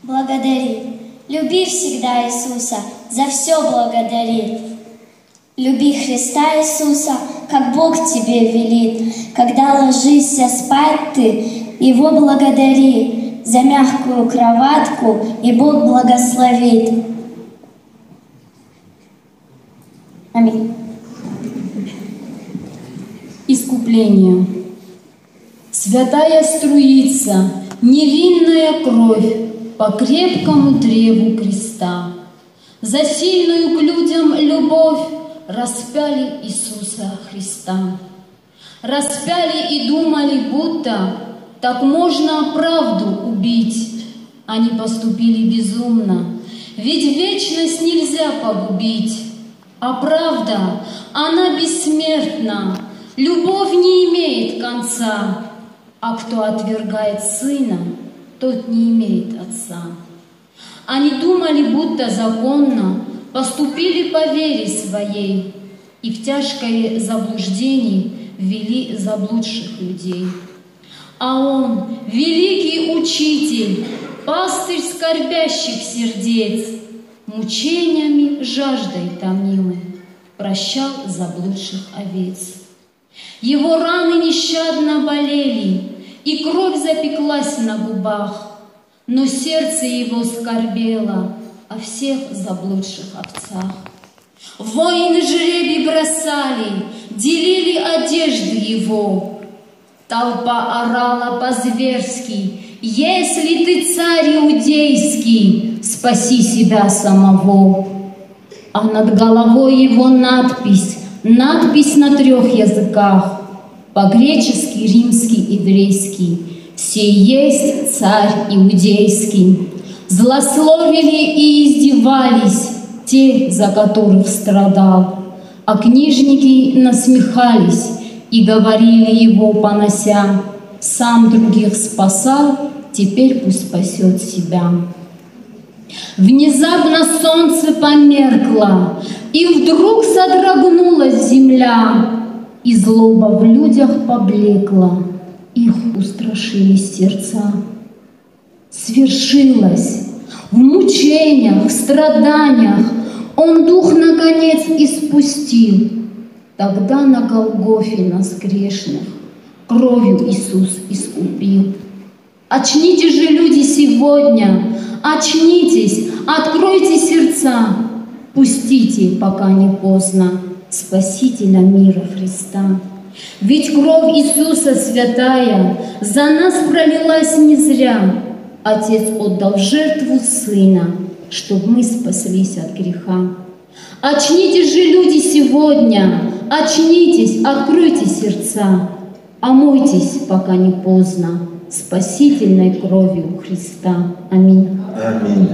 Благодари. Люби всегда Иисуса, за все благодари. Люби Христа Иисуса, как Бог тебе велит. Когда ложишься спать ты, Его благодари за мягкую кроватку, и Бог благословит. Аминь. Искупление. Святая струится, невинная кровь по крепкому древу креста. За сильную к людям любовь распяли Иисуса Христа. Распяли и думали, будто так можно правду убить. Они поступили безумно, ведь вечность нельзя погубить. А правда, она бессмертна, любовь не имеет конца. А кто отвергает Сына, тот не имеет Отца. Они думали, будто законно поступили по вере своей и в тяжкое заблуждение ввели заблудших людей. А Он, великий учитель, пастырь скорбящих сердец, мучениями, жаждой томимый, прощал заблудших овец. Его раны нещадно болели, и кровь запеклась на губах, но сердце его скорбело о всех заблудших овцах. Воины жребий бросали, делили одежды его. Толпа орала по-зверски: «Если ты царь иудейский, спаси себя самого!» А над головой его надпись на 3 языках: по-гречески, римский, еврейский: «Сей есть царь иудейский». Злословили и издевались те, за которых страдал, а книжники насмехались и говорили его, понося: «Сам других спасал, теперь пусть спасет себя». Внезапно солнце померкло, и вдруг содрогнулась земля, и злоба в людях поблекла, их устрашились сердца. Свершилось! В мучениях, в страданиях Он дух наконец испустил. Тогда на Голгофе нас грешных кровью Иисус искупил. Очнитесь же, люди, сегодня, очнитесь, откройте сердца, пустите, пока не поздно, Спасителя мира Христа. Ведь кровь Иисуса святая за нас пролилась не зря. Отец отдал в жертву Сына, чтобы мы спаслись от греха. Очнитесь же, люди, сегодня, очнитесь, откройте сердца, омойтесь, пока не поздно, спасительной кровью Христа. Аминь. Аминь.